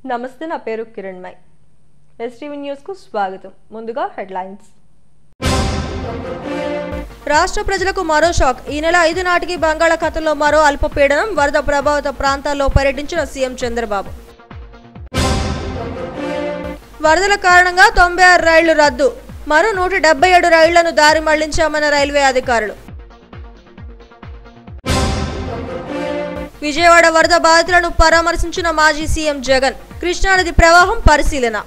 నమస్తే, నా పేరు కిరణ్మయ్. ఎస్టీవీ న్యూస్ కు స్వాగతం. ముందుగా హెడ్లైన్స్. రాష్ట్ర ప్రజలకు మరో షాక్. ఈ నెల 5 నాటికి బంగాళాఖాతంలో మరో అల్పపీడనం. వరద ప్రభావిత ప్రాంతాల్లో పర్యటించిన సీఎం చంద్రబాబు. వరదల కారణంగా 96 రైళ్లు రద్దు. మరో 177 రైళ్లను దారి మళ్లించామన్న రైల్వే అధికారులు. విజయవాడ వరద బాధితులను పరామర్శించిన మాజీ సీఎం జగన్. కృష్ణానది ప్రవాహం పరిశీలన.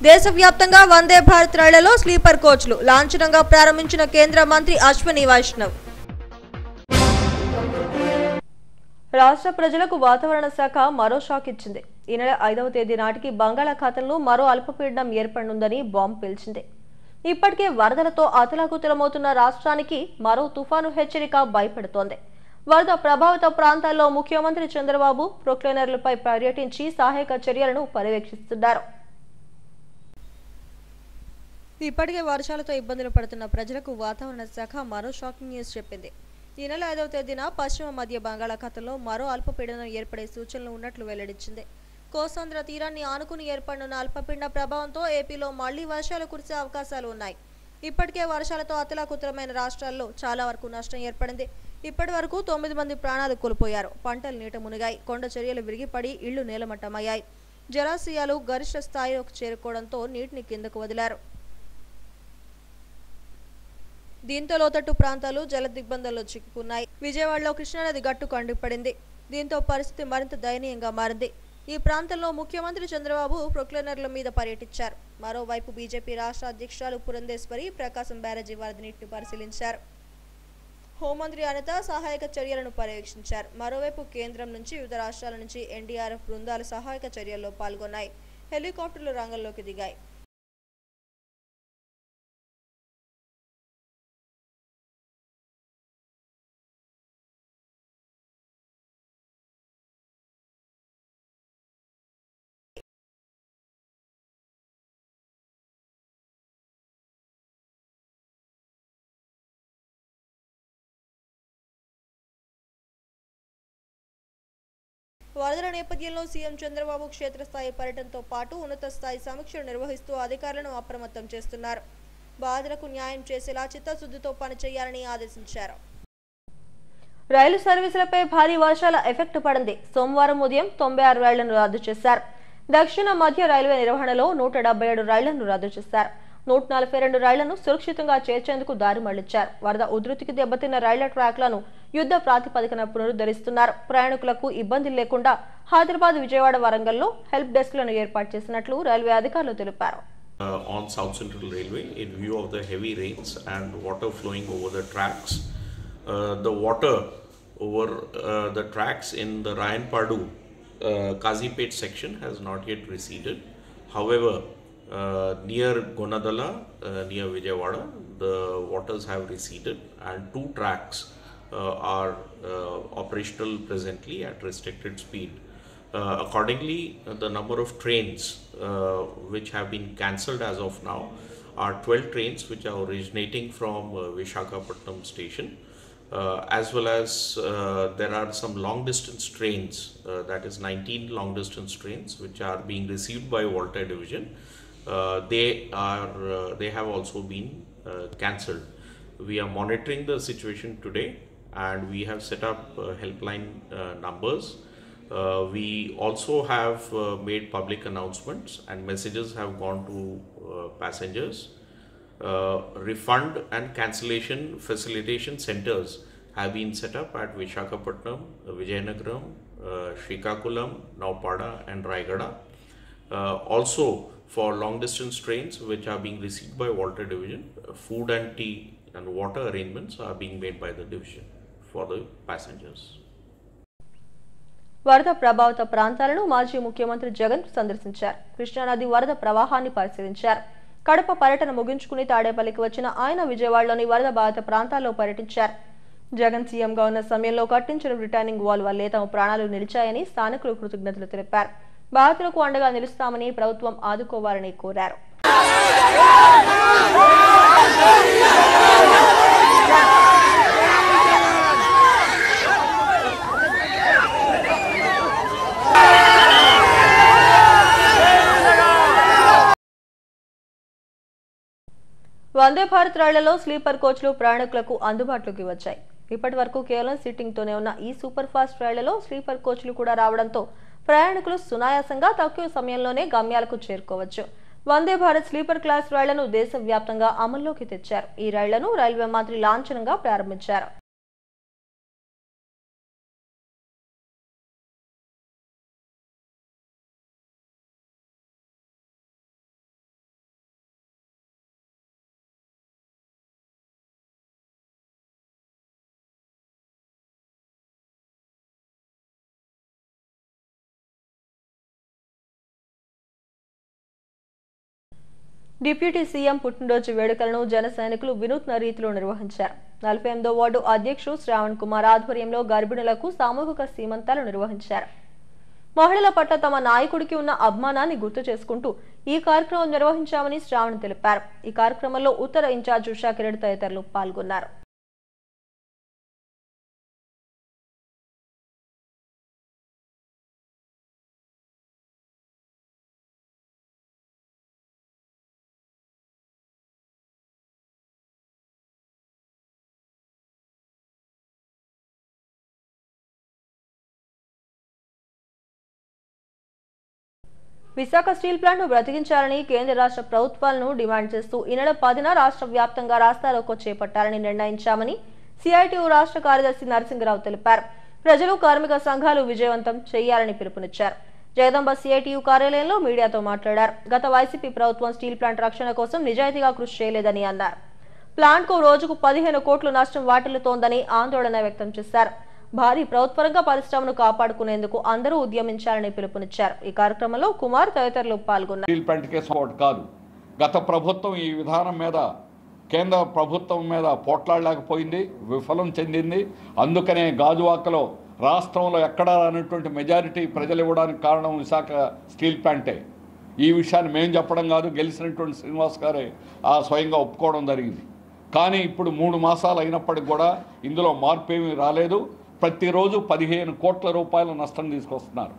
దేశవ్యాప్తంగా వందే భారత్ రైళ్లలో స్లీపర్ కోచ్లు లాంఛనంగా ప్రారంభించిన కేంద్ర మంత్రి అశ్విని వైష్ణవ్. రాష్ట్ర ప్రజలకు వాతావరణ శాఖ మరో షాక్ ఇచ్చింది. ఈ నెల 5వ తేదీ నాటికి బంగాళాఖాతంలో మరో అల్పపీడనం ఏర్పడనుందని బాంబు పేల్చింది. ఇప్పటికే వరదలతో అతలాకుతలమవుతున్న రాష్ట్రానికి మరో తుఫాను హెచ్చరిక భయపెడుతోంది. వరద ప్రభావిత ప్రాంతాల్లో ముఖ్యమంత్రి చంద్రబాబు ప్రొక్లైనర్లపై పర్యటించి సహాయక చర్యలను పర్యవేక్షిస్తున్నారు. ఇప్పటికే వర్షాలతో ఇబ్బందులు పడుతున్న ప్రజలకు వాతావరణ శాఖ మరో షాకింగ్ న్యూస్ చెప్పింది. ఈ నెల 5వ తేదీన పశ్చిమ మధ్య బంగాళాఖాతంలో మరో అల్పపీడనం ఏర్పడే సూచనలు ఉన్నట్లు వెల్లడించింది. కోస్తాంధ్ర తీరాన్ని ఆనుకుని ఏర్పడనున్న అల్పపీడన ప్రభావంతో ఏపీలో మళ్లీ వర్షాలు కురిసే అవకాశాలు ఉన్నాయి. ఇప్పటికే వర్షాలతో అతలాకుతలమైన రాష్ట్రాల్లో చాలా వరకు నష్టం ఏర్పడింది. ఇప్పటి వరకు 9 మంది ప్రాణాలు కోల్పోయారు. పంటలు నీట మునిగాయి. కొండ చర్యలు విరిగిపడి ఇళ్లు నేలమట్టమయ్యాయి. జలాశయాలు గరిష్ట స్థాయిలోకి చేరుకోవడంతో నీటిని కిందకు వదిలారు. దీంతో లోతట్టు ప్రాంతాలు జల దిగ్బంధంలో చిక్కుకున్నాయి. విజయవాడలో కృష్ణానది గట్టు కండిపడింది. దీంతో పరిస్థితి మరింత దయనీయంగా మారింది. ఈ ప్రాంతంలో ముఖ్యమంత్రి చంద్రబాబు ప్రొక్లైనర్ల మీద పర్యటించారు. మరోవైపు బీజేపీ రాష్ట్ర అధ్యక్షురాలు పురంధేశ్వరి ప్రకాశం బ్యారేజీ వరద నీటిని పరిశీలించారు. హోంమంత్రి అనిత సహాయక చర్యలను పర్యవేక్షించారు. మరోవైపు కేంద్రం నుంచి వివిధ రాష్ట్రాల నుంచి ఎన్డీఆర్ఎఫ్ బృందాలు సహాయక చర్యల్లో పాల్గొన్నాయి. హెలికాప్టర్లు రంగంలోకి దిగాయి. వరదల నేపథ్యంలో సీఎం చంద్రబాబు క్షేత్రస్థాయి పర్యటనతో పాటు ఉన్నత స్థాయి సమీక్షలు నిర్వహిస్తూ అధికారులను అప్రమత్తం చేస్తున్నారు. బాధితులకు న్యాయం చేసేలా చిత్తశుద్ధితో పనిచేయాలని ఆదేశించారు. రైలు సర్వీసులపై భారీ వర్షాల ఎఫెక్ట్ పడింది. సోమవారం ఉదయం 96 రైళ్లను రద్దు చేశారు. దక్షిణ మధ్య రైల్వే నిర్వహణలో 177 రైళ్లను రద్దు చేశారు. 142 రైళ్లను సురక్షితంగా చేర్చేందుకు దారి మళ్లించారు. వరద ఉధృతికి దెబ్బతిన్న రైళ్ల ట్రాక్లను యుద్ధ ప్రాతిపదికన పునరుద్ధరిస్తున్నారు. ప్రయాణికులకు ఇబ్బందులు లేకుండా హైదరాబాద్, విజయవాడ, వరంగల్లో హెల్ప్ డెస్క్లను ఏర్పాటు చేసినట్లు రైల్వే అధికారులు తెలిపారు. On South Central Railway, in view of the heavy rains and water flowing over the tracks, the water over the tracks in the Rayanpadu Kazipet section has not yet receded. However, near Gonadala, near Vijayawada, the waters have receded and 2 tracks are operational presently at restricted speed. Accordingly, the number of trains which have been cancelled as of now are 12 trains which are originating from Visakhapatnam station, as well as there are some long distance trains, that is 19 long distance trains which are being received by Volta division. They have also been cancelled. We are monitoring the situation today and we have set up helpline numbers. We also have made public announcements and messages have gone to passengers. Refund and cancellation facilitation centers have been set up at Visakhapatnam, Vijayanagaram, Srikakulam, Naupada and Raigada. Also for long distance trains which are being received by Volta division, food and tea and water arrangements are being made by the division for the passengers. వరద ప్రభావిత ప్రాంతాలను మాజీ ముఖ్యమంత్రి జగన్ సందర్శించారు. కృష్ణానది వరద ప్రవాహాన్ని పరిశీలించారు. కడప పర్యటన ముగించుకుని తాడేపల్లికి వచ్చిన ఆయన విజయవాడలోని వరద బాధిత ప్రాంతాల్లో పర్యటించారు. జగన్ సీఎంగా ఉన్న సమయంలో కట్టించిన రిటర్నింగ్ వాల్ వల్లే తమ ప్రాణాలు నిలిచాయని స్థానికులు కృతజ్ఞతలు తెలిపారు. బాధితులకు అండగా నిలుస్తామని ప్రభుత్వం ఆదుకోవాలని కోరారు. వందే భారత్ రైళ్లలో స్లీపర్ కోచ్లు ప్రయాణికులకు అందుబాటులోకి వచ్చాయి. ఇప్పటి వరకు కేవలం సిట్టింగ్తోనే ఉన్న ఈ సూపర్ ఫాస్ట్ రైళ్లలో స్లీపర్ కోచ్లు కూడా రావడంతో ప్రయాణికులు సునాయాసంగా తక్కువ సమయంలోనే గమ్యాలకు చేరుకోవచ్చు. వందే భారత్ స్లీపర్ క్లాస్ రైళ్లను దేశవ్యాప్తంగా అమల్లోకి తెచ్చారు. ఈ రైళ్లను రైల్వే మంత్రి లాంఛనంగా ప్రారంభించారు. డిప్యూటీ సీఎం పుట్టినరోజు వేడుకలను జన సైనికులు వినూత్న రీతిలో నిర్వహించారు. 48వ వార్డు అధ్యక్షుడు శ్రావణ్ కుమార్ ఆధ్వర్యంలో గర్భిణులకు సామూహిక సీమంతాలు నిర్వహించారు. మహిళల పట్ల తమ నాయకుడికి ఉన్న అభిమానాన్ని గుర్తు చేసుకుంటూ ఈ కార్యక్రమం నిర్వహించామని శ్రావణ్ తెలిపారు. ఈ కార్యక్రమంలో ఉత్తర ఇన్ఛార్జ్ ఉషా కిరణ్ తదితరులు పాల్గొన్నారు. విశాఖ స్టీల్ ప్లాంట్ను బ్రతికించాలని కేంద్ర రాష్ట్ర ప్రభుత్వాలను డిమాండ్ చేస్తూ ఈ నెల 10న రాష్ట్ర వ్యాప్తంగా రాస్తారోకో చేపట్టాలని నిర్ణయించామని సిఐటియు రాష్ట్ర కార్యదర్శి నరసింగరావు తెలిపారు. ప్రజలు కార్మిక సంఘాలు విజయవంతం చేయాలని పిలుపునిచ్చారు. జగదంబ సిఐటియు కార్యాలయంలో మీడియాతో మాట్లాడారు. గత వైసీపీ ప్రభుత్వం స్టీల్ ప్లాంట్ రక్షణ కోసం నిజాయితీగా కృషి చేయలేదని అన్నారు. ప్లాంట్కు రోజుకు 15 కోట్ల నష్టం వాటిల్లుతోందని ఆందోళన వ్యక్తం చేశారు. భారీ ప్రభుత్వ రంగ పరిశ్రమను కాపాడుకునేందుకు అందరూ ఉద్యమించాలని పిలుపునిచ్చారు. ఈ కార్యక్రమంలో కుమార్ తదితరులు పాల్గొన్నారు. స్టీల్ ప్లాంట్ కేసు కాదు, గత ప్రభుత్వం ఈ విధానం మీద కేంద్ర ప్రభుత్వం మీద పోట్లాడలేకపోయింది, విఫలం చెందింది. అందుకనే గాజువాకలో రాష్ట్రంలో ఎక్కడా రానటువంటి మెజారిటీ ప్రజలు ఇవ్వడానికి కారణం విశాఖ స్టీల్ ప్లాంటే. ఈ విషయాన్ని మేము చెప్పడం కాదు, గెలిచినటువంటి శ్రీనివాస్ గారే స్వయంగా ఒప్పుకోవడం జరిగింది. కానీ ఇప్పుడు 3 మాసాలు అయినప్పటికి కూడా ఇందులో మార్పు ఏమీ రాలేదు. ప్రతిరోజు 15 కోట్ల రూపాయల నష్టం తీసుకొస్తున్నారు.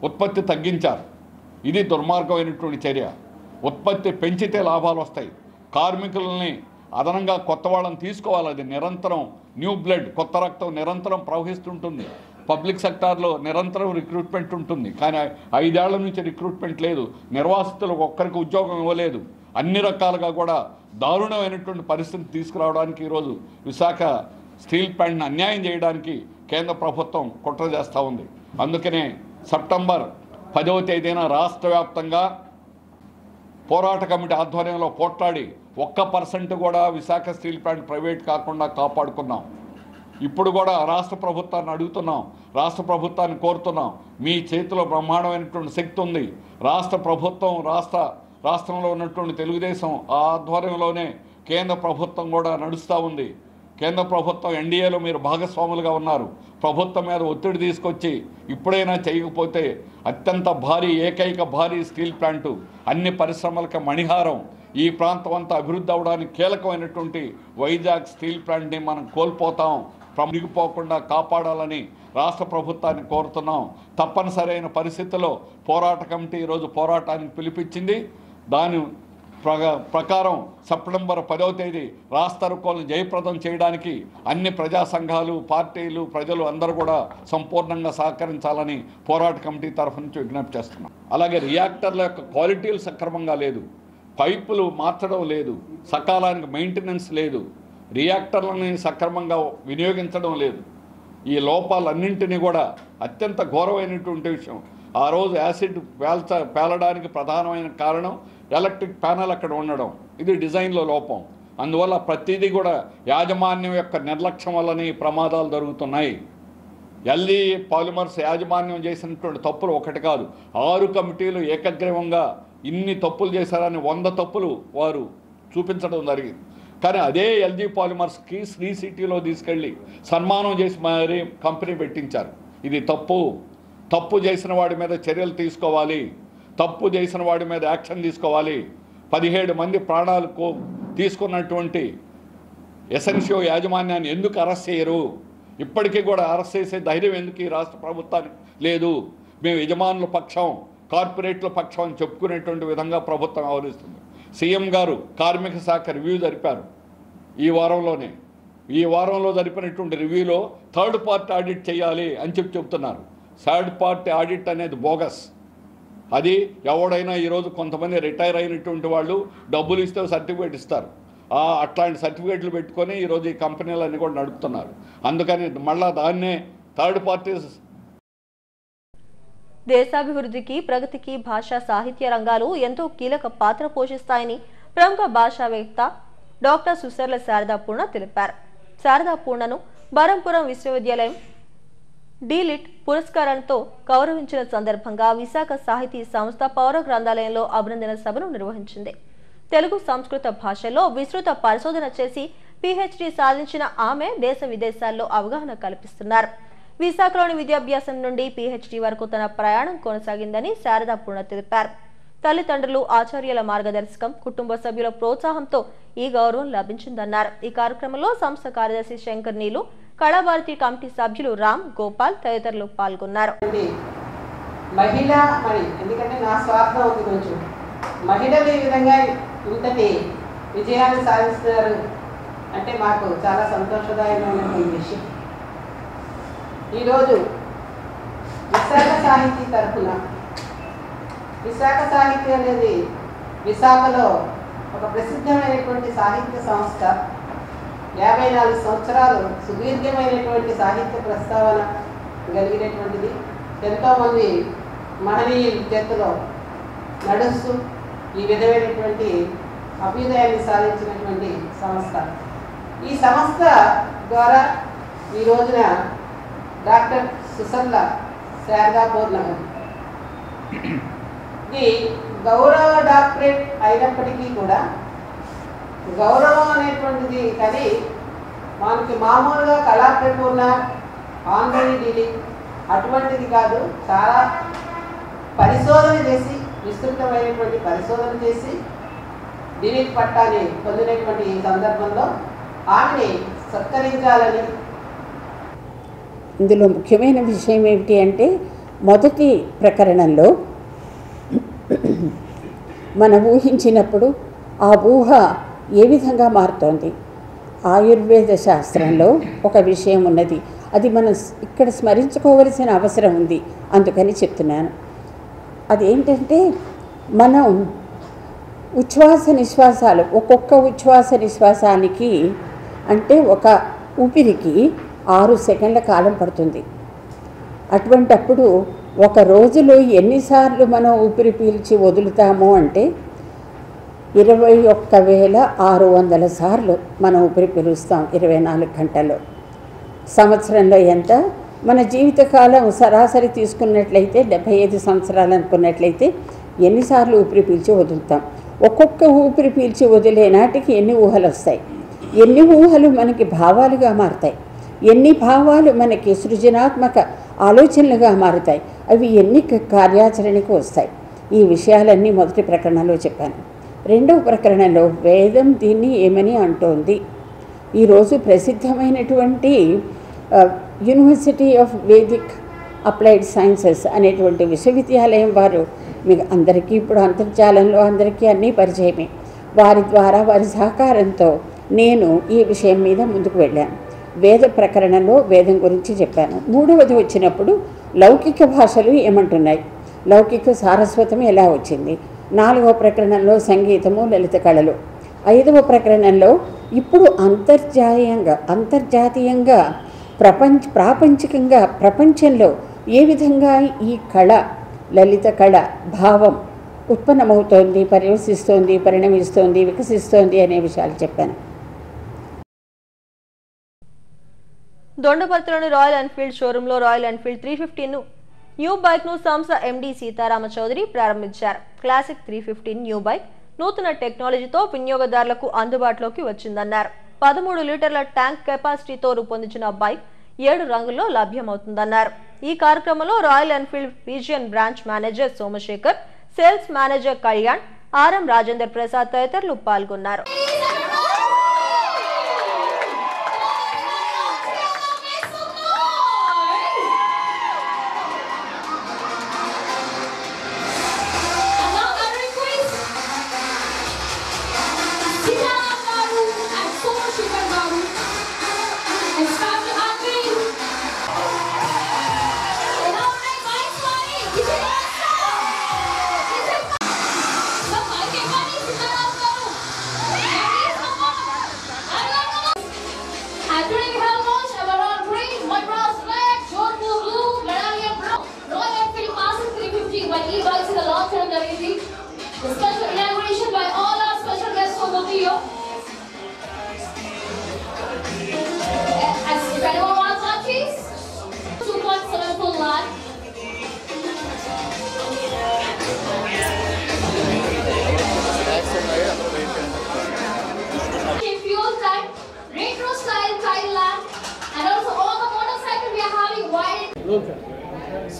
ఉత్పత్తి తగ్గించారు. ఇది దుర్మార్గమైనటువంటి చర్య. ఉత్పత్తి పెంచితే లాభాలు వస్తాయి. కార్మికులని అదనంగా కొత్త వాళ్ళని తీసుకోవాలి. అది నిరంతరం న్యూ బ్లడ్, కొత్త రక్తం నిరంతరం ప్రవహిస్తుంటుంది. పబ్లిక్ సెక్టార్లో నిరంతరం రిక్రూట్మెంట్ ఉంటుంది. కానీ 5 ఏళ్ల నుంచి రిక్రూట్మెంట్ లేదు. నిర్వాసితులకు ఒక్కరికి ఉద్యోగం ఇవ్వలేదు. అన్ని రకాలుగా కూడా దారుణమైనటువంటి పరిస్థితి తీసుకురావడానికి ఈరోజు విశాఖ స్టీల్ ప్లాంట్ని అన్యాయం చేయడానికి కేంద్ర ప్రభుత్వం కుట్ర చేస్తూ ఉంది. అందుకనే సెప్టెంబర్ 10వ తేదీన రాష్ట్ర వ్యాప్తంగా పోరాట కమిటీ ఆధ్వర్యంలో పోట్లాడి 1% కూడా విశాఖ స్టీల్ ప్లాంట్ ప్రైవేట్ కాకుండా కాపాడుకున్నాం. ఇప్పుడు కూడా రాష్ట్ర ప్రభుత్వాన్ని అడుగుతున్నాం, రాష్ట్ర ప్రభుత్వాన్ని కోరుతున్నాం. మీ చేతిలో బ్రహ్మాండమైనటువంటి శక్తి ఉంది. రాష్ట్ర ప్రభుత్వం రాష్ట్రంలో ఉన్నటువంటి తెలుగుదేశం ఆధ్వర్యంలోనే కేంద్ర ప్రభుత్వం కూడా నడుస్తూ ఉంది. కేంద్ర ప్రభుత్వం ఎన్డీఏలో మీరు భాగస్వాములుగా ఉన్నారు. ప్రభుత్వం మీద ఒత్తిడి తీసుకొచ్చి ఇప్పుడైనా చేయకపోతే అత్యంత ఏకైక భారీ స్టీల్ ప్లాంటు, అన్ని పరిశ్రమలకు మణిహారం, ఈ ప్రాంతం అంతా అభివృద్ధి అవడానికి కీలకమైనటువంటి వైజాగ్ స్టీల్ ప్లాంట్ని మనం కోల్పోతాం. మునిగిపోకుండా కాపాడాలని రాష్ట్ర ప్రభుత్వాన్ని కోరుతున్నాం. తప్పనిసరైన పరిస్థితుల్లో పోరాట కమిటీ ఈరోజు పోరాటానికి పిలిపించింది. దాని ప్రకారం సెప్టెంబర్ 10వ తేదీ రాస్తారోకోలను జయప్రదం చేయడానికి అన్ని ప్రజా సంఘాలు, పార్టీలు, ప్రజలు అందరూ కూడా సంపూర్ణంగా సహకరించాలని పోరాట కమిటీ తరఫు నుంచి విజ్ఞప్తి చేస్తున్నాం. అలాగే రియాక్టర్ల యొక్క క్వాలిటీలు సక్రమంగా లేదు, పైపులు మార్చడం లేదు, సకాలానికి మెయింటెనెన్స్ లేదు, రియాక్టర్లని సక్రమంగా వినియోగించడం లేదు. ఈ లోపాలన్నింటినీ కూడా అత్యంత ఘోరమైనటువంటి విషయం. ఆ రోజు యాసిడ్ పేలడానికి ప్రధానమైన కారణం ఎలక్ట్రిక్ ప్యానెల్ అక్కడ ఉండడం. ఇది డిజైన్లో లోపం. అందువల్ల ప్రతిదీ కూడా యాజమాన్యం యొక్క నిర్లక్ష్యం వల్లనే ప్రమాదాలు జరుగుతున్నాయి. ఎల్జీ పాలిమర్స్ యాజమాన్యం చేసినటువంటి తప్పులు ఒకటి కాదు, 6 కమిటీలు ఏకగ్రీవంగా ఇన్ని తప్పులు చేశారని 100 తప్పులు వారు చూపించడం జరిగింది. కానీ అదే ఎల్జీ పాలిమర్స్కి శ్రీ సిటీలో తీసుకెళ్ళి సన్మానం చేసి మరీ కంపెనీ పెట్టించారు. ఇది తప్పు చేసిన వాడి మీద చర్యలు తీసుకోవాలి, తప్పు చేసిన వాడి మీద యాక్షన్ తీసుకోవాలి. 17 మంది ప్రాణాలకు తీసుకున్నటువంటి ఎసెన్షియో యాజమాన్యాన్ని ఎందుకు అరెస్ట్ చేయరు? ఇప్పటికీ కూడా అరెస్ట్ చేసే ధైర్యం ఎందుకు ఈ రాష్ట్ర ప్రభుత్వానికి లేదు? మేము యజమానుల పక్షం, కార్పొరేట్ల పక్షం అని చెప్పుకునేటువంటి విధంగా ప్రభుత్వం వ్యవహరిస్తుంది. సీఎం గారు కార్మిక శాఖ రివ్యూ జరిపారు ఈ వారంలో జరిపినటువంటి రివ్యూలో థర్డ్ పార్టీ ఆడిట్ చేయాలి అని చెప్తున్నారు. థర్డ్ పార్టీ ఆడిట్ అనేది బోగస్. అది ఎవడైనా ఈరోజు కొంతమంది రిటైర్ అయినటువంటి వాళ్ళు డబ్బులు ఇస్తే సర్టిఫికేట్ ఇస్తారు. అట్లాంటి సర్టిఫికేట్లు పెట్టుకొని ఈరోజు ఈ కంపెనీలన్నీ కూడా నడుపుతున్నారు. అందుకని మళ్ళా దాన్నే థర్డ్ పార్టీ. దేశాభివృద్ధికి ప్రగతికి భాషా సాహిత్య రంగాలు ఎంతో కీలక పాత్ర పోషిస్తాయని ప్రముఖ భాషావేత్త డాక్టర్ సుసర్ల శారదాపూర్ణ తెలిపారు. శారదాపూర్ణను బరంపురం విశ్వవిద్యాలయం డీలిట్ పురస్కారంతో గౌరవించిన సందర్భంగా విశాఖ సాహితీ సంస్థ పౌర గ్రంథాలయంలో అభినందన సభను నిర్వహించింది. తెలుగు సంస్కృత భాషలో విస్తృత పరిశోధన చేసి PhD సాధించిన ఆమె దేశ విదేశాల్లో అవగాహన కల్పిస్తున్నారు. విశాఖలోని విద్యాభ్యాసం నుండి PhD వరకు తన ప్రయాణం కొనసాగిందని శారదాపూర్ణ తెలిపారు. తల్లిదండ్రులు, ఆచార్యుల మార్గదర్శకం, కుటుంబ సభ్యుల ప్రోత్సాహంతో ఈ గౌరవం లభించిందన్నారు. ఈ కార్యక్రమంలో సంస్థ కార్యదర్శి శంకర్ నీలు, కళాభారతి కమిటీ సభ్యులు రామ్, గోపాల్ తదితరులు పాల్గొన్నారు. ఎందుకంటే నా స్వార్థం ఉంది కొంచెం, మహిళలు ఈ విధంగా ఇంతటి విజయాన్ని సాధిస్తున్నారు అంటే మాకు చాలా సంతోషదాయకమైనటువంటి విషయం. ఈరోజు విశాఖ సాహితీ తరఫున, విశాఖ సాహిత్యం అనేది విశాఖలో ఒక ప్రసిద్ధమైనటువంటి సాహిత్య సంస్థ, 54 సంవత్సరాలు సుదీర్ఘమైనటువంటి సాహిత్య ప్రస్తావన కలిగినటువంటిది. ఎంతోమంది మహనీయుల చేతిలో నడుస్తూ ఈ విధమైనటువంటి అభ్యుదయాన్ని సాధించినటువంటి సంస్థ. ఈ సంస్థ ద్వారా ఈ రోజున డాక్టర్ సుసర్ల శారదాపూర్ణ ఇది గౌరవ డాక్టరేట్ అయినప్పటికీ కూడా, గౌరవం అనేటువంటిది కానీ మనకి మామూలుగా కళాప్రపూర్ణ, ఆనరీ డీలింగ్ అటువంటిది కాదు. చాలా పరిశోధన చేసి, విస్తృతమైనటువంటి పరిశోధన చేసి డీలింగ్ పట్టాన్ని పొందినటువంటి ఈ సందర్భంలో ఆమెని సత్కరించాలని. ఇందులో ముఖ్యమైన విషయం ఏమిటి అంటే, మొదటి ప్రకరణంలో మనం ఊహించినప్పుడు ఆ ఊహ ఏ విధంగా మారుతోంది. ఆయుర్వేద శాస్త్రంలో ఒక విషయం ఉన్నది, అది మనం ఇక్కడ స్మరించుకోవలసిన అవసరం ఉంది. అందుకని చెప్తున్నాను. అదేంటంటే, మనం ఉచ్ఛ్వాస నిశ్వాసాలు, ఒక్కొక్క ఉచ్ఛ్వాస నిశ్వాసానికి అంటే ఒక ఊపిరికి 6 సెకండ్ల కాలం పడుతుంది. అటువంటప్పుడు ఒక రోజులో ఎన్నిసార్లు మనం ఊపిరి పీల్చి వదులుతాము అంటే 21,600 సార్లు మనం ఊపిరి పీలుస్తాం 24 గంటల్లో. సంవత్సరంలో ఎంత? మన జీవితకాలం సరాసరి తీసుకున్నట్లయితే 75 సంవత్సరాలు అనుకున్నట్లయితే ఎన్నిసార్లు ఊపిరి పీల్చి వదులుతాం? ఒక్కొక్క ఊపిరి పీల్చి వదిలే నాటికి ఎన్ని ఊహలు వస్తాయి, ఎన్ని ఊహలు మనకి భావాలుగా మారుతాయి, ఎన్ని భావాలు మనకి సృజనాత్మక ఆలోచనలుగా మారుతాయి, అవి ఎన్ని కార్యాచరణకు వస్తాయి. ఈ విషయాలన్నీ మొదటి ప్రకరణలో చెప్పాను. రెండవ ప్రకరణలో వేదం దీన్ని ఏమని అంటోంది. ఈరోజు ప్రసిద్ధమైనటువంటి university of Vedic applied sciences అనేటువంటి విశ్వవిద్యాలయం వారు, మీకు అందరికీ ఇప్పుడు అంతర్జాలంలో అందరికీ అన్నీ పరిచయమే, వారి ద్వారా వారి సహకారంతో నేను ఈ విషయం మీద ముందుకు వెళ్ళాను. వేద ప్రకరణలో వేదం గురించి చెప్పాను. మూడవది వచ్చినప్పుడు లౌకిక భాషలు ఏమంటున్నాయి, లౌకిక సారస్వతం ఎలా వచ్చింది. 4వ ప్రకరణంలో సంగీతము, లలిత కళలు. 5వ ప్రకరణంలో ఇప్పుడు అంతర్జాతీయంగా ప్రాపంచికంగా ప్రపంచంలో ఏ విధంగా ఈ కళ, లలిత కళ భావం ఉత్పన్నమవుతోంది, పర్యవసిస్తోంది, పరిణమిస్తోంది, వికసిస్తోంది అనే విషయాలు చెప్పాను. దొండపర్తిలోని రాయల్ ఎన్ఫీల్డ్ షోరూంలో రాయల్ ఎన్ఫీల్డ్ 315 న్యూ బైక్ ను సంస్థ MD సీతారామ చౌదరి ప్రారంభించారు. క్లాసిక్ 315 న్యూ బైక్ నూతన టెక్నాలజీతో వినియోగదారులకు అందుబాటులోకి వచ్చిందన్నారు. 13 లీటర్ల ట్యాంక్ కెపాసిటీతో రూపొందించిన బైక్ 7 రంగుల్లో లభ్యమవుతుందన్నారు. ఈ కార్యక్రమంలో Royal Enfield region branch manager Somashekar, sales manager Kalyan, RM Rajender Prasad తదితరులు పాల్గొన్నారు.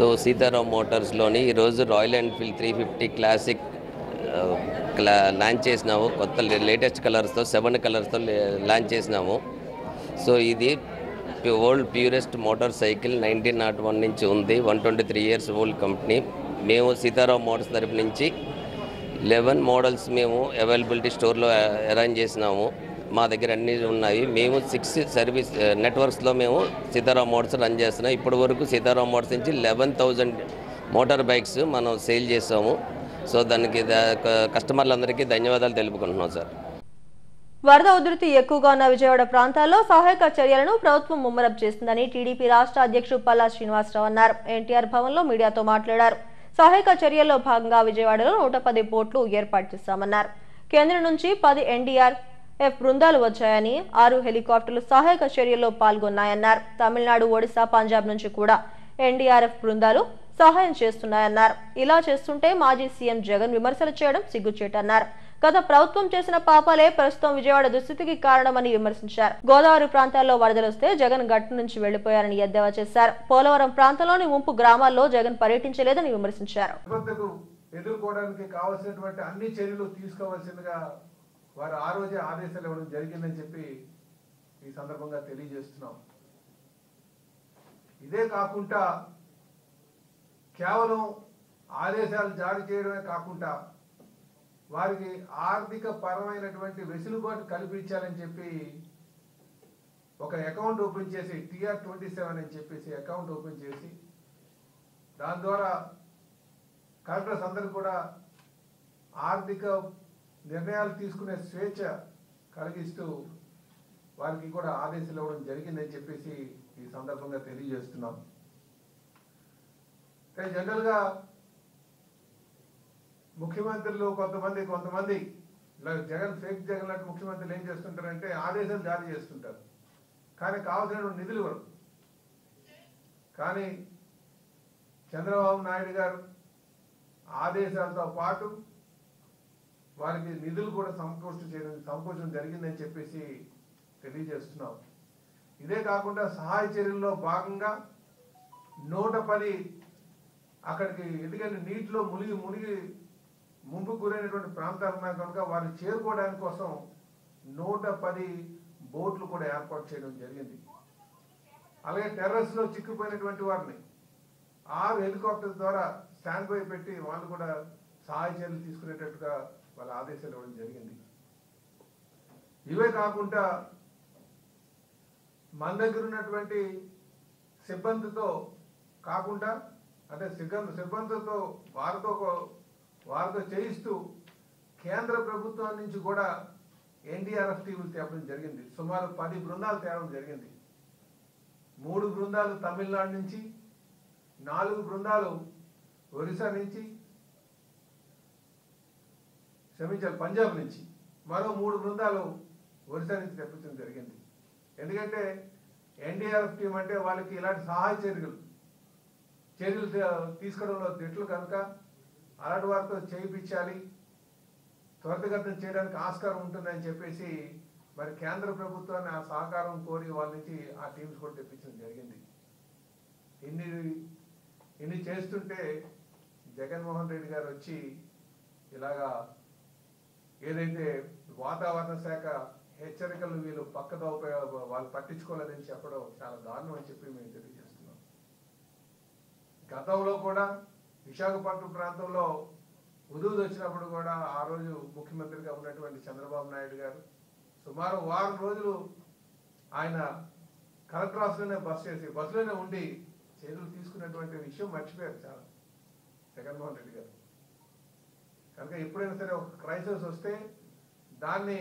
సో సీతారాం మోటార్స్లోని ఈరోజు రాయల్ ఎన్ఫీల్డ్ 350 క్లాసిక్ లాంచ్ చేసినాము. కొత్త లేటెస్ట్ కలర్స్తో 7 కలర్స్తో లాంచ్ చేసినాము. సో ఇది వరల్డ్ ప్యూరెస్ట్ మోటార్ సైకిల్ 1901 నుంచి ఉంది. 123 ఇయర్స్ ఓల్డ్ కంపెనీ. మేము సీతారాం మోటార్స్ తరపు నుంచి 11 మోడల్స్ మేము అవైలబిలిటీ స్టోర్లో అరేంజ్ చేసినాము. మా దగ్గర అన్నీ ఉన్నాయి. మేము 6 సర్వీస్ నెట్వర్క్స్లో మేము సీతారాం మోటార్స్ రన్ చేస్తున్నాం. ఇప్పటి వరకు సీతారాం మోటార్స్ నుంచి 11,000 మోటార్ బైక్స్ మనం సేల్ చేసాము. సో దానికి కస్టమర్లందరికీ ధన్యవాదాలు తెలుపుకుంటున్నాం సార్. వరద ఉధృతి ఎక్కువగా ఉన్న విజయవాడ ప్రాంతాల్లో సహాయక చర్యలను ప్రభుత్వం ముమ్మరం చేస్తుందని టీడీపీ రాష్ట్ర అధ్యక్షుడు పల్లా శ్రీనివాసరావు అన్నారు. ఎన్టీఆర్ భవన్లో మీడియాతో మాట్లాడారు. సహాయక చర్యల్లో భాగంగా విజయవాడలో 110 బోట్లు ఏర్పాటు చేశామన్నారు. కేంద్రం నుంచి 10 NDRF బృందాలు వచ్చాయని, 6 హెలికాప్టర్లు సహాయక చర్యల్లో పాల్గొన్నాయన్నారు. తమిళనాడు, ఒడిశా, పంజాబ్ నుంచి కూడా NDRF బృందాలు సహాయం చేస్తున్నాయన్నారు. ఇలా చేస్తుంటే మాజీ సీఎం జగన్ విమర్శలు చేయడం సిగ్గుచేటన్నారు. గత ప్రభుత్వం చేసిన పాపాలే ప్రస్తుతం విజయవాడ దుస్థితికి కారణమని విమర్శించారు. గోదావరి ప్రాంతాల్లో వరదలొస్తే జగన్ గట్టు నుంచి వెళ్లిపోయారని ఎద్దేవా చేశారు. పోలవరం ప్రాంతంలోని ముంపు గ్రామాల్లో జగన్ పర్యటించలేదని విమర్శించారు. ఎదుర్కోవడానికి కావాల్సినటువంటి అన్ని చర్యలు తీసుకోవాల్సిందిగా వారు ఆ రోజే ఆదేశాలు ఇవ్వడం జరిగిందని చెప్పి ఈ సందర్భంగా తెలియజేస్తున్నాం. ఇదే కాకుండా కేవలం ఆదేశాలు జారీ చేయడమే కాకుండా వారికి ఆర్థిక పరమైనటువంటి వెసులుబాటు కల్పించాలని చెప్పి ఒక అకౌంట్ ఓపెన్ చేసి TR27 అని చెప్పేసి అకౌంట్ ఓపెన్ చేసి దాని ద్వారా కలెక్టర్స్ అందరూ కూడా ఆర్థిక నిర్ణయాలు తీసుకునే స్వేచ్ఛ కలిగిస్తూ వారికి కూడా ఆదేశాలు ఇవ్వడం జరిగిందని చెప్పేసి ఈ సందర్భంగా తెలియజేస్తున్నాం. కానీ జనరల్గా ముఖ్యమంత్రులు కొంతమంది జగన్ ఫేక్ జగన్ లాంటి ముఖ్యమంత్రులు ఏం చేస్తుంటారంటే ఆదేశాలు జారీ చేస్తుంటారు, కానీ కావాల్సిన నిధులు ఇవ్వరు. కానీ చంద్రబాబు నాయుడు గారు ఆదేశాలతో పాటు వారికి నిధులు కూడా సమకూర్చడం జరిగిందని చెప్పేసి తెలియజేస్తున్నాం. ఇదే కాకుండా సహాయ చర్యల్లో భాగంగా 110 అక్కడికి, ఎందుకంటే నీటిలో మునిగి ముంపు గురైనటువంటి ప్రాంతాలు ఉన్నాయి కనుక వారిని చేరుకోవడానికి కోసం 110 బోట్లు కూడా ఏర్పాటు చేయడం జరిగింది. అలాగే టెర్రస్ లో చిక్కుపోయినటువంటి వారిని 6 హెలికాప్టర్ల ద్వారా స్టాండ్ బై పెట్టి వాళ్ళు కూడా సహాయ చర్యలు తీసుకునేటట్టుగా వాళ్ళ ఆదేశాలు ఇవ్వడం జరిగింది. ఇవే కాకుండా మన దగ్గర ఉన్నటువంటి సిబ్బందితో కాకుండా, అంటే సిబ్బందితో వారితో చేయిస్తూ కేంద్ర ప్రభుత్వం నుంచి కూడా NDRF టీములు తేవడం జరిగింది. సుమారు 10 బృందాలు తేవడం జరిగింది. 3 బృందాలు తమిళనాడు నుంచి, 4 బృందాలు ఒరిస్సా నుంచి, పంజాబ్ నుంచి, మరో 3 బృందాలు ఒరిస్సా నుంచి తెప్పించడం జరిగింది. ఎందుకంటే NDRF టీం అంటే వాళ్ళకి ఇలాంటి సహాయ చర్యలు తీసుకోవడంలో దిట్లు కనుక అలాంటి వారితో చేయించాలి, త్వరితగతిన చేయడానికి ఆస్కారం ఉంటుందని చెప్పేసి మరి కేంద్ర ప్రభుత్వాన్ని ఆ సహకారం కోరి వాళ్ళ నుంచి ఆ టీమ్స్ కూడా తెప్పించడం జరిగింది. ఇన్ని చేస్తుంటే జగన్మోహన్ రెడ్డి గారు వచ్చి ఇలాగా ఏదైతే వాతావరణ శాఖ హెచ్చరికలు వీళ్ళు పక్కదో వాళ్ళు పట్టించుకోలేదని చెప్పడం చాలా దారుణం అని చెప్పి మేము తెలియజేస్తున్నాం. గతంలో కూడా విశాఖపట్నం ప్రాంతంలో ఉదూదు వచ్చినప్పుడు కూడా ఆ రోజు ముఖ్యమంత్రిగా ఉన్నటువంటి చంద్రబాబు నాయుడు గారు సుమారు 1 వారం రోజులు ఆయన కలెక్టర్ ఆఫీస్లోనే బస్సులోనే ఉండి చర్యలు తీసుకున్నటువంటి విషయం మర్చిపోయారు చాలా జగన్మోహన్ రెడ్డి గారు. కనుక ఎప్పుడైనా సరే ఒక క్రైసిస్ వస్తే దాన్ని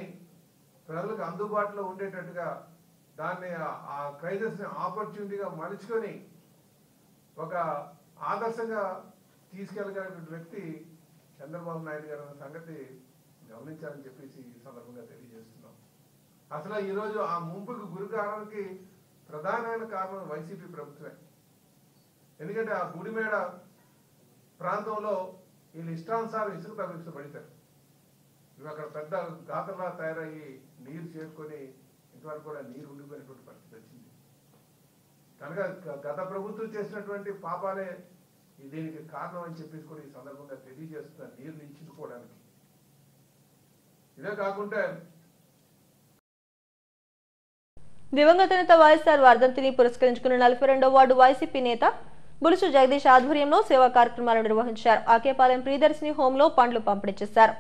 ప్రజలకు అందుబాటులో ఉండేటట్టుగా దాన్ని ఆ క్రైసిస్ని ఆపర్చునిటీగా మలుచుకొని ఒక ఆదర్శంగా తీసుకెళ్ళగలిగినటువంటి వ్యక్తి చంద్రబాబు నాయుడు గారు అన్న సంగతి గమనించాలని చెప్పేసి ఈ సందర్భంగా తెలియజేస్తున్నాం. అసలు ఈరోజు ఆ ముంపుకు గురి కావడానికి ప్రధానమైన కారణం వైసీపీ ప్రభుత్వమే. ఎందుకంటే ఆ గుడిమేడ ప్రాంతంలో వీళ్ళు ఇష్టానుసారం ఇసుక తగ్గించబడతారు. ఇవి అక్కడ పెద్ద గాతలా తయారయ్యి నీరు చేరుకొని ఇంతవరకు కూడా నీరు ఉండిపోయినటువంటి పరిస్థితి వచ్చింది. కనుక గత ప్రభుత్వం చేసినటువంటి పాపాలే దీనికి కారణం అని చెప్పేసి కూడా ఈ సందర్భంగా తెలియజేస్తున్నారు, నీరు నిలిచించుకోవడానికి. ఇదే కాకుండా దివంగత నేత వైఎస్ఆర్ వర్ధంతిని పురస్కరించుకున్న 42వ వార్డు వైసీపీ నేత బులుసు జగదీష్ ఆధ్వర్యంలో సేవా కార్యక్రమాలు నిర్వహించారు. ఆకేపాలెం ప్రియదర్శిని హోంలో పండ్లు పంపిణీ చేశారు.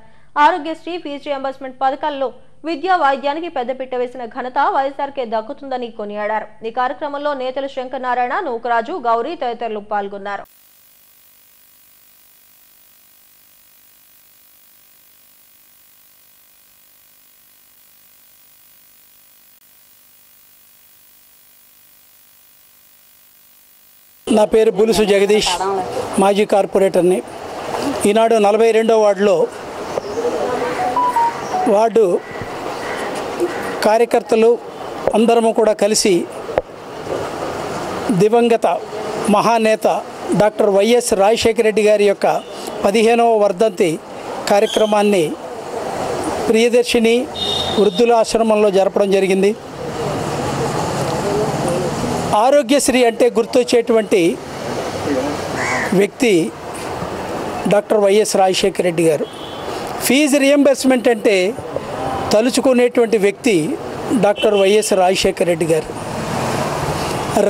ఆరోగ్యశ్రీ, ఫీజు రియంబర్స్మెంట్ పథకాల్లో విద్యా వైద్యానికి పెద్దపీట వేసిన ఘనత వైఎస్ఆర్కే దక్కుతుందని కొనియాడారు. ఈ కార్యక్రమంలో నేతలు శంకర్ నారాయణ, నూకరాజు, గౌరీ తదితరులు పాల్గొన్నారు. నా పేరు బులుసు జగదీష్, మాజీ కార్పొరేటర్ని. ఈనాడు 42వ వార్డులో వార్డు కార్యకర్తలు అందరము కూడా కలిసి దివంగత మహానేత డాక్టర్ వైఎస్ రాజశేఖర రెడ్డి గారి యొక్క 15వ వర్ధంతి కార్యక్రమాన్ని ప్రియదర్శిని వృద్ధుల ఆశ్రమంలో జరపడం జరిగింది. ఆరోగ్యశ్రీ అంటే గుర్తొచ్చేటువంటి వ్యక్తి డాక్టర్ వైఎస్ రాజశేఖర రెడ్డి గారు. ఫీజు రియంబర్స్మెంట్ అంటే తలుచుకునేటువంటి వ్యక్తి డాక్టర్ వైఎస్ రాజశేఖర రెడ్డి గారు.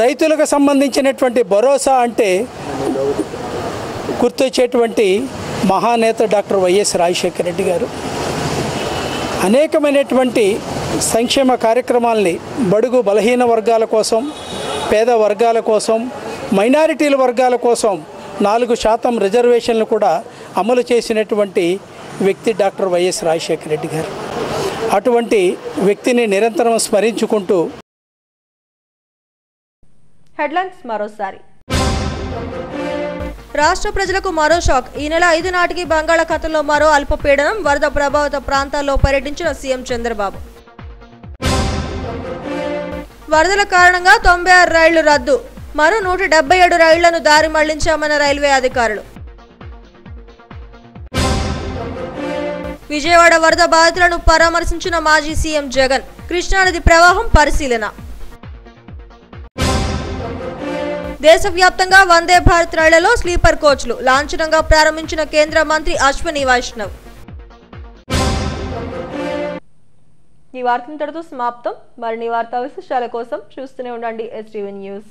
రైతులకు సంబంధించినటువంటి భరోసా అంటే గుర్తొచ్చేటువంటి మహానేత డాక్టర్ వైఎస్ రాజశేఖర రెడ్డి గారు. అనేకమైనటువంటి సంక్షేమ కార్యక్రమాల్ని బడుగు బలహీన వర్గాల కోసం, పేద వర్గాల కోసం, మైనారిటీల వర్గాల కోసం 4% రిజర్వేషన్లు కూడా అమలు చేసినటువంటి వ్యక్తి డాక్టర్ వైఎస్ రాజశేఖర రెడ్డి గారు. అటువంటి వ్యక్తిని నిరంతరం స్మరించుకుంటూ హెడ్లైన్స్ మరోసారి. రాష్ట్ర ప్రజలకు మరో షాక్. ఈ నెల 5 నాటికి బంగాళాఖాతంలో మరో అల్పపీడనం, వరద ప్రభావిత ప్రాంతాల్లో పర్యటించిన సీఎం చంద్రబాబు. వరదల కారణంగా 96 రైళ్లు రద్దు, మరో 177 రైళ్లను దారి మళ్లించామన్న రైల్వే అధికారులు. విజయవాడ వరద బాధితులను పరామర్శించిన మాజీ సీఎం జగన్. కృష్ణానది ప్రవాహం పరిశీలన. దేశవ్యాప్తంగా వందే భారత్ రైళ్లలో స్లీపర్ కోచ్లు లాంఛనంగా ప్రారంభించిన కేంద్ర మంత్రి అశ్విని వైష్ణవ్. ఈ వార్త ఇంతటితో సమాప్తం. మరిన్ని వార్తా విశేషాల కోసం చూస్తూనే ఉండండి STV న్యూస్.